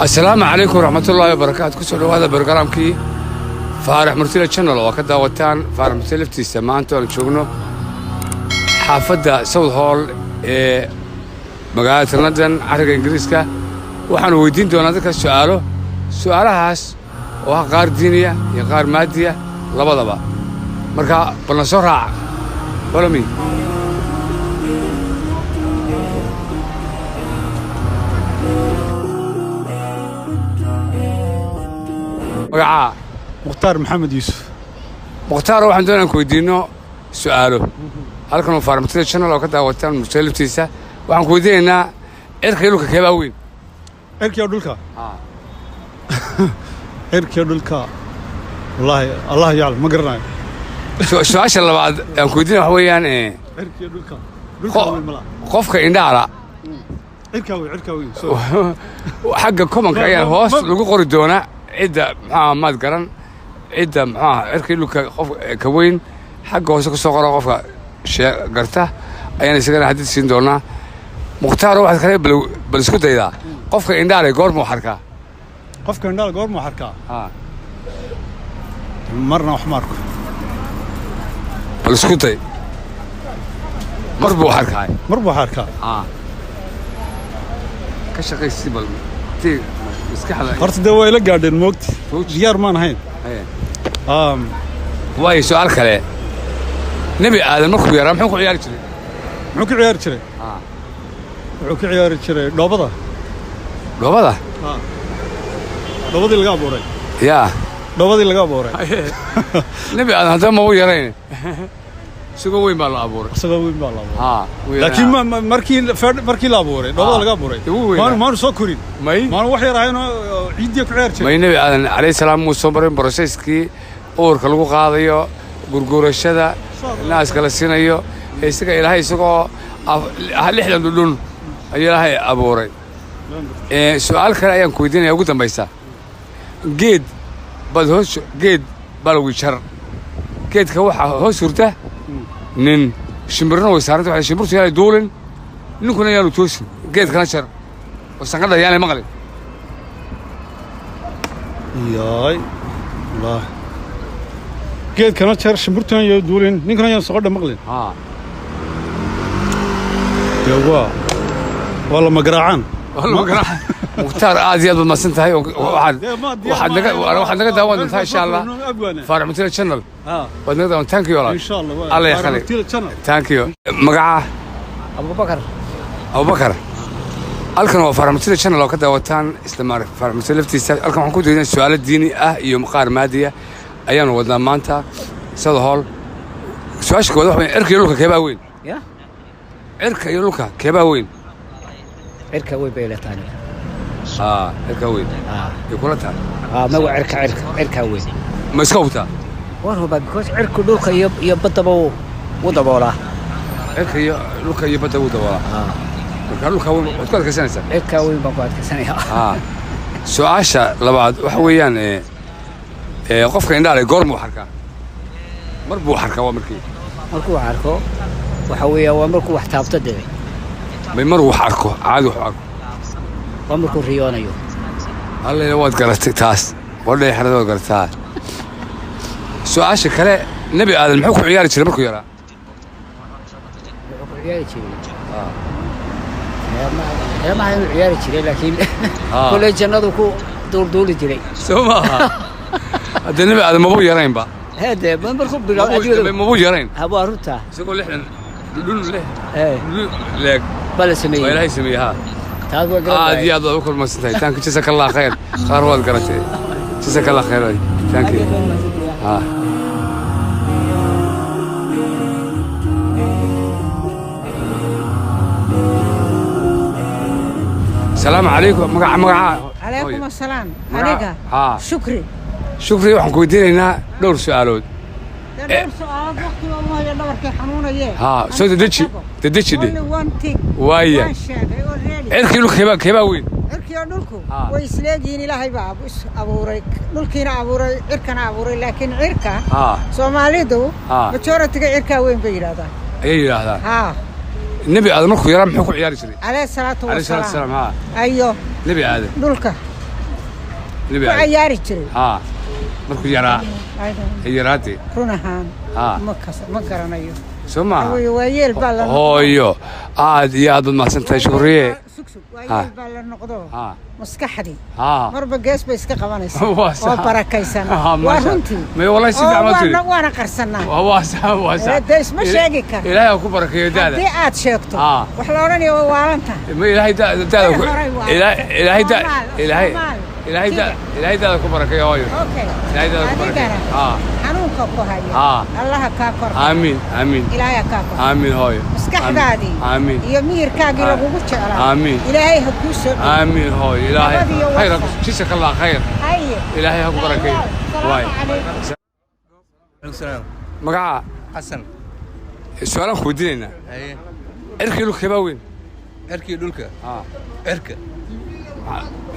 السلام عليكم ورحمة الله وبركاته. كسر هذا برنامجي فارح مرسل channel وكذا وتان فارح مرسل في السماء أنتوا نشوفونه حافظة سود هول مقالة لندن عرق إنجليزكا وحنا ويدين دون هذا سؤاله هاس وقار دينية يقار مادية لبضبا مركا بنصرع ولا مين مختار محمد يوسف. مختار waxaan doonaa ku weydiino su'aalo halkan oo farmasiga channel oo ka daawataan musaliftiisa waxaan ku weydiinaa cirka dhulka keebaa weyn cirka dhulka wallahi Allah yaclam ma garanayo su'aasha labaad aan ku weydiinaa waxa weeyaan cirka dhulka qofka indhaala cirka weyn xagga komanka ayaa hoos lagu qori doonaa عدة ما تقرن عدة عركي له كقف كوين حقه هو سكسوقرا قف شيء قرته أيام سكنا حدث سندونا مختار واحد خليه بالسكوت إذا قف كإندالي قرمو حركة قف كإندالي قرمو حركة مرنا وحمارك بالسكوت مربو حركة كشقي السبل تي horta de way la gaadheen moogti diyaar maan ahayn waayo su'aal kale nabi aadan markuu yaraa muxuu ku ciyaari jiray dhoobadii laga abuuray nabi aadan hadda ma uu yarayn isagoo weyn baa la abuuray laakiin markii la abuuray dhoobada laga abuuray maanu soo korin maanu wax yar ahayn ciidiya ku ciyaar jiray nabi aadan alayhi salaam uu soo maray processkii uurka lagu qaadayo gurgurashada naaska la siinayo isaga ilaahay isagoo 60 dhudhun ayaa ilaahay abuuray su'aal kale ayaan ku weydiinaya ugu dambaysa geed bal wichar geedka waxa hoos hurta nin shimbirna way saarantay waxa shimbirtu yahay duulin ninkuna yaanu toosin geed kana jar wasanqada yaanay maqlin yaay allah geed kana jar shimbirtuna yahay duulin ninkuna yaanu saqada maqlin yawa wala magaraan مختار عادي ما سنتهاي واحد نقدر داون انتهى ان شاء الله فارع مثل الشانل ونقدر ثانك يو ان شاء الله الله يخليك ثانك يو مقعه ابو بكر halkan waa farmasiga channel oo ka daawataan isla farmasiga laftiisa halkan waxaan ku doonayaa su'aalo diini ah iyo maqaar maadiya ayaan wadnaa maanta sida hol su'aasha koowaad waxa weyn cirka iyo dhulka keebaa weyn cirka iyo dhulka keebaa weyn cirka way beelataani cirka weyn يقول لك ما هو cirka weyn ma iska hubtaa warba because cirka dhulka iyo badaba wadaboola cirka iyo dhulka iyo badaba wadaboola marka dhulka weyn waad ku adkaysanaysaa cirka weyn baan ku adkaysanayaa su'aasha labaad waxa weeyaan qofka indhaale goormuu xarkaa marbuu xarkaa waa markuu arko waxa weeyaa waa markuu wax taabto dee maruu wax arko caadi wax arko waa markuu riyoonayo الله يواد قرأت تاس ولا يحرد واد قرأتها سؤال كله نبي آدم حكوا عيال شيء مركو يرى عيال شيء يا ما هي عيال شيء لكن كل جنة وكو دول جري سوما هذا نبي آدم ما بو يرين با هذا ما مركو بلا ما بو يرين هبوا رتا سيقول إحنا لون له لك بلا سمية ولا هي سميها هذا دي هذا كل ما سنتي تانك جزاك الله خير خير قرأتي جزاك الله خير تانك السلام عليكم مقع عليكم السلام عليك شكري waxaan ku weydiinaynaa dhowr su'aalood وقت والله يا دورك حنونيه soo dedeji waaya cirkii dhulka keebaa weyn cirkii dhulku way isleegiin ilaahay baa abuuray dhulkiina abuuray cirkana abuuray laakiin cirka Soomaalidu majority-ga cirka weyn bay yiraahdaan ayay yiraahdaan nabi aadam markuu yaraa muxuu ku ciyaari jiray alayhi salaatu wassalaam ayo nabi aadam dhulka nebi ku ciyaari jiray markuu yaraa yaraatay run ahaan ma garanayo soo maaha waa yeel baa la hooyo aad iyo aad baad mahadsantahay shukriye waa yeel baa la noqdo maskaxdii marba gees bay iska qabanaysaa oo barakaysan waa runtii may wallahi si fiican ma tiri waana qarsanaa waa dees ma sheegi karo ilaahay ku barakeeyo daada haddii aad sheegto wax la odhanayo waa waalanta ma ilaahay daada ilaahay daada ku barakeeyo hooyo ilaahay daada ku barakeeyo xanuunka ku haya allaha kaa kor amiin amiin ilaahay kaa kor amiin hooyo maskaxdaadii amiin iyo miyirkaagii lagugu jeclaa amiin ilaahay ha kuu soo amiin hooyo ilaahay khayr جزاك الله خير إلهي هاكو بركة واي مقعة حسن السؤال أخو ديننا إركي لك كباوين إركي لك إركي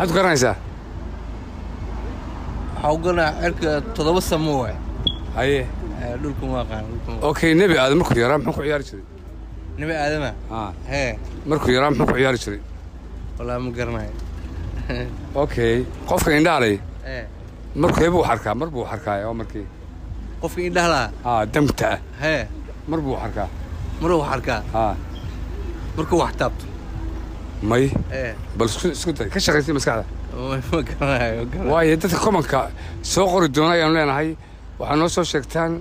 حد قرنا يسا حوقنا إركي تضوى السموع أيه لكم واقعا أوكي نبي آدم مركو يرام حكو عيار شري نبي آدم هي مركو يرام حكو عيار شري والله مقرنا اوكي qofka indhaale markuu buu xarkaa markuu xarkaa oo markii qofka indhaala damta markuu xarkaa markuu wax taabto may bal isku day ka shaqeysay maskaxda ma garanayo waayo dadka komanka soo qori doona ayaan leenahay waxa noo soo sheegtaan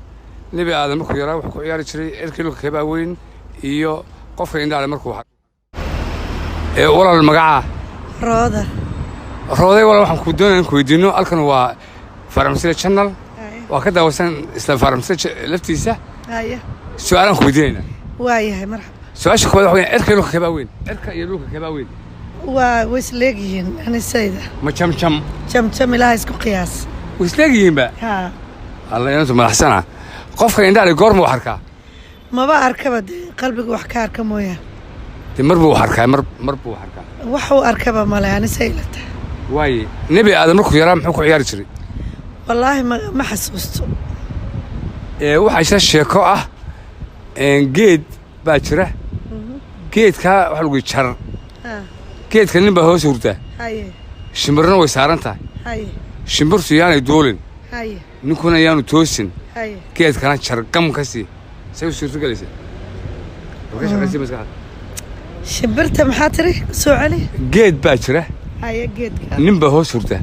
nabi aadam markuu yaraa wax ku ciyaari jiray erkii loo kaba weyn iyo qofka indhaale markuu walaal magaca rooday wala waxaan ku doonayaa in ku weydiino halkan waa farmasida channel waa ka daawasan isla farmasida laftiisa su'aalan ku weydiinayna waayahay marxaba su'aasha koowaad waxa erka iyo kaba weyn erka iyo dhulka kaba weyn waa wasleegiin anisayda ma jam ilaahay isku qiyaas wasleegiin ba Allah inuu madaxsana qofka indhaale goorma wax arkaa maba arkaba qalbiga wax ka arka mooyaan marbu wax arkaa marbu wax arkaa wax uu arkaba male anisaylata واي نبي هذا مركو يرام حكو عيار جري والله ما حسوسته waxaa sheeko ah geed baa jira geedka waxa lagu jar geedka nin baa hoos hurta shimbirna way saaran tahay shimbirtu yaanay doolin ninkuna yaanu toosin geedkana jar gam ka sii say suurto galaysa waxay shaqaysay maskaxda shimbirta maxaa tiri soo cali geed baa jira geedka nin baa hoos hurta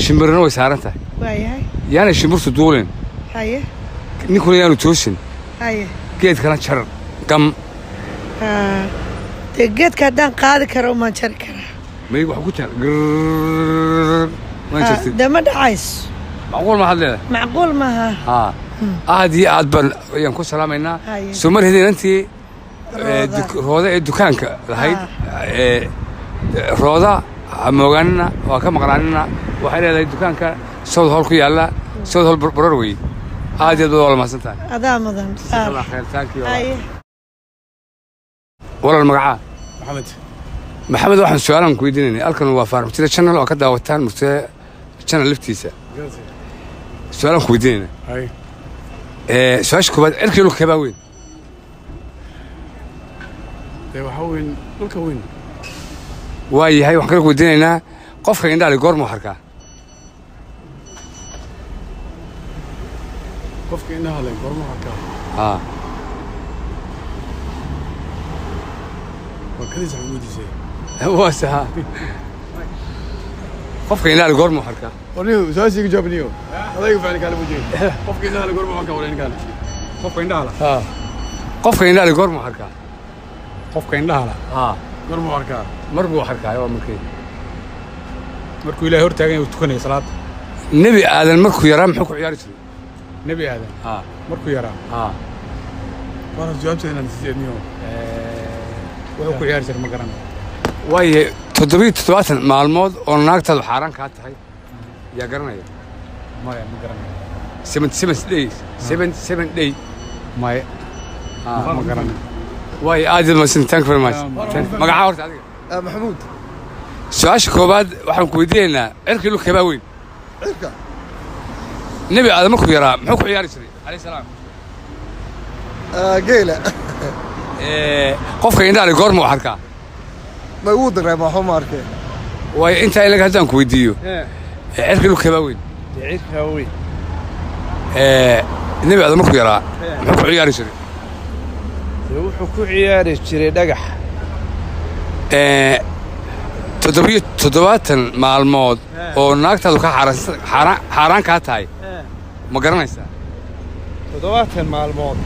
shimbirna way saaran tahay yaanay shimbirtu doolin ninkuna yaanu toosin geedkana jar gam dee geedka haddaan qaadi karo umaan jari karaa may wax ku jar dee ma dhacayso macquul ma hadleeda macquul maaha aad iyo aad baan ayaan ku salaamaynaa soo mar hedeen intii rooda ee dukaanka lahayd rooda moogaanina waa ka maqnaanina waxay leedahay dukaanka South Hall ku yaala South Hall Broadway aad iyo aad wala mahadsan tahay adaa mudan Allah khayr taakiyo walaal magaca maxamed waxaan su'aalan ku weydiinay halkan waa farmasida channel oo ka daawataan murtee channel liftiisa su'aalan ku weydiinay su'aasha koowaad erkii loo kaba weyn waxa weyn dhulka weyn waayahay waxaan kala weydiinaynaa qofka indhaale goorma harkaa qofka indhaale goorma harkaa wakadiisa xamuudisay waasaha qofka indhaale goorma harkaa waniyo saasiga jaabniyo adaygu fiican kala mujin qofka indhaale goorma harkaa wala inkaan qofka indhaale qofka indhaale goorma harkaa qofka indhaale goorma harkaa marbu harkaa waa markuu ilaahay hor taagan yahay tukanay salaad nabi aadan markuu yaraa muxuu ku ciyaari jiray nabi aadan markuu yaraa waana jawaabteena nasiiniyo wuxuu ku ciyaari jiray ma garan waaye 7 maalmood oo naagtaadu xaraan ka tahay yaa garanaya maya ma garanay 7 days 7 day maya ma garanay waaye aad ma sin thank you very much magaca horta adiga محمود سؤال كوباد waxaan ku weydiinaa cirkii lu kaba weyn cirka nabi aadam markuu yaraa muxuu ku ciyaari jiray alayhi salaam geela qofka indhaale goorma wax arkaa ma uu dareemo waxa ma arkay واي أنت اللي قاعد أنكو يديو عرك له كباوين عرك كباوين النبي هذا مكو يرى مكو عياري شري وحكو عياري شري دقح تدوات مع الموت وناقت هذا حران كاتاي ما قرنيسا تدوات مع الموت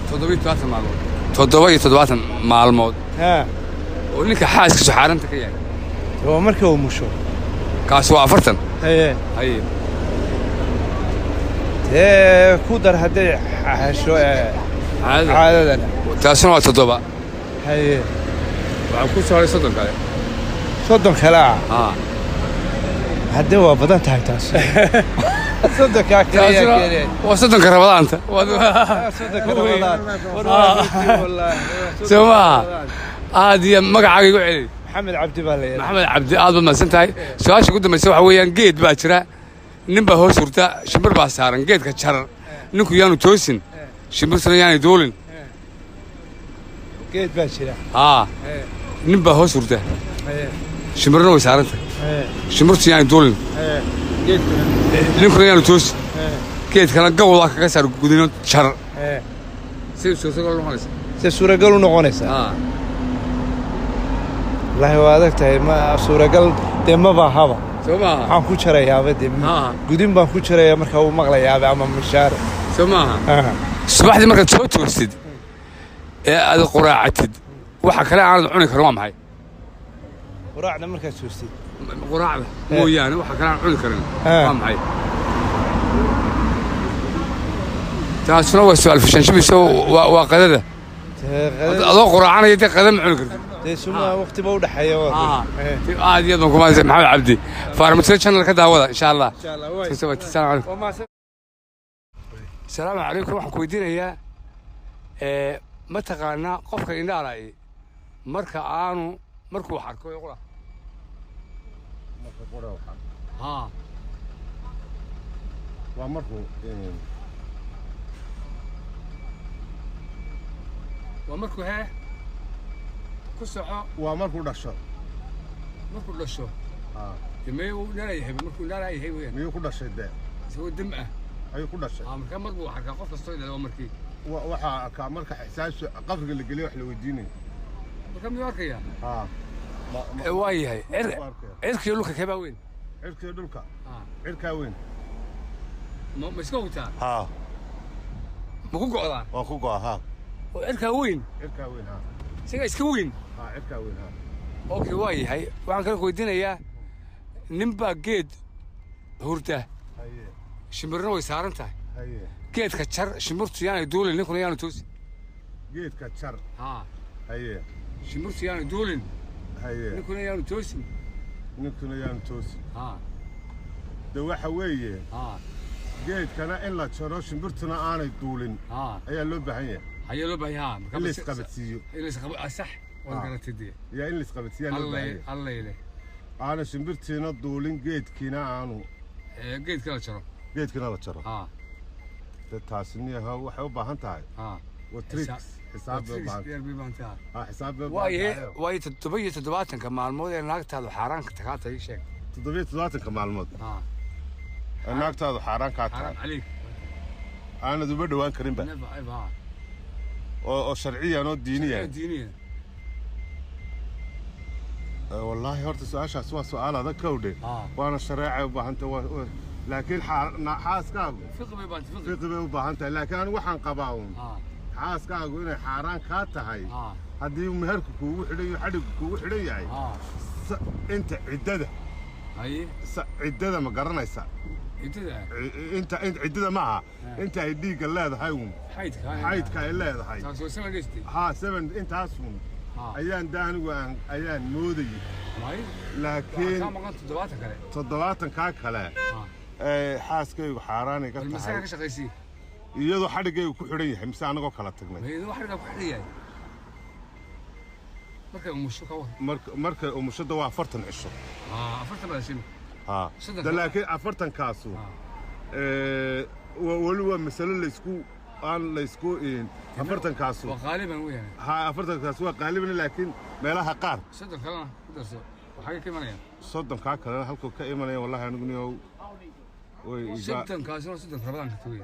تدوات مع الموت ولك حاسك شو حارنتك يعني هو مركب ومشو كاسوا عفرتن هي كودر هدي شو عادة تاسنوا تدوبا هي وعكو سوالي صدن كاي صدن خلاع هدي هو بدن تاي تاس صدن كاكري وصدن كربلا انت صدن كربلا والله سوما عادي مقعد يقول علي محمد عبدي بالي محمد عبدي aad ma santahay su'aasha ugu dambaysa waxa weeyaan geed baa jira nin baa hoos hurta shimbir baa saaran geedka jarar ninku yaanu toosin shimbirtuna yaanu doolin geed baa jira nin baa hoos hurta shimbirna way saaran tahay shimbirtu yaanu doolin ninkuna yaanu toosin geedkana gawda kaga saar gudino jarar si suuragal u noqonaysa والله وادكتay ma suuragal ma baahaba waxaan ku jarayaa badii gudin baan ku jarayaa marka uu maqlayaa ama mishaar Soomaa subaxdii marka soo toosid aad quraacatid waxa kale aan cuni karo waa maxay quraacda marka toosid quraacda mooyaan waxa kale aan cuni karin waa maxay taasuna waa su'aal fishan shibiso waa qadada adoo quraacanaya qadam cuni kartid سمع وقت بودح حيوان عادي يضمن كمان زي محمد عبدي فارمسيل شانل كده هو ان شاء الله السلام عليكم السلام عليكم waxaan ku weydiinayaa ma taqaana qofka indhaalaay marka aanu markuu xarko yoqla waa markuu hee waa markuu dhasho miyuu dhalayahay markuu dhalayahay weeyaan miyuu ku dhashay dee soo dam ah ayuu ku dhashay marka markuu xarka qof kastoo ilaa markii waxa ka marka xisaas qabriga la geliyo wax la weydiinay marka miyuu arkaya waa yahay cirkii dhulka ka baa weyn cirkii dhulka cirka weyn ma iska hutaa ma ku go'daa waa ku go'aa cirka weyn siga iska weyn cirka weyn okay waa yahay waxaan kala weydiinayaa nin baa geed hurta shimbirna way saaran tahay geedka jar shimbirtu yaanay duulin ninkuna yaanu toosin geedka jar shimbirtu yaanay duulin ninkuna yaanu toosin de waxa weeye geedkana in la jaro shimbirtuna aanay duulin ayaa loo baahan yahay هيا لو بيها اللي سقبتيو اللي سقب صح ولا قرأت دي يا اللي سقبتيو الله يله أنا شمبرتينا دولين جيت كنا عنو جيت كنا شرو تاسني هو حب هنتاي وتريكس حساب بانتها حساب واي تبي تدباتن كمال مود انك هذا حران كتكات اي شيء تدبي تدباتن كمال مود انك هذا حران كاتها عليك أنا دبي دوان كريم بقى أو شرعية أو دينية والله هرت سؤال هذا كودي وأنا شرعي وبهنت لكن حاس كاغو فقه وبهنت لكن وحن قباون حاس كاغو إنه حران كاتهاي هدي مهرك كوحدي حدك كوحدي هاي أنت عدده عدده ما قرنيسا انت عدده معها انت هيديك اللي هذا هايون حيدك اللي هذا هاي ها 7 انت اسمن ايان دان وان ايان مودي لكن تضواتن كا كله حاسكيgu xaaraanay ka tahay ka shaqeysii iyadoo xadhigay ku xiran yahay mise anagoo kala tagnay iyadoo xadhiga ku xiran yahay marka umushada waa 40 cisho 40 baashin لكن أفرتن كاسو ولو مثلا ليسكو إن أفرتن كاسو وغالبا وين ها أفرتن كاسو غالبا لكن ما لها قار صدق كلام وحاجة كمان يعني صدق كاكل أنا هلكو كإيمان والله أنا قنيو صدق كاسر صدق رمضان كتوي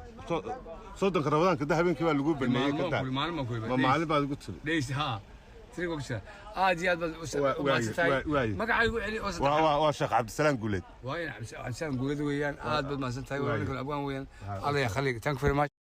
صدق رمضان كده هبين كمان لقول بالنية كده ما معلم بعد قلت ليش ها تريقوا بشر عادي هذا ما قاعد يقول علي وشيخ عبد السلام قولد وين عبد السلام قولد ويان عاد ما سنتاي وين كل أبوان وين الله يخليك thank you very much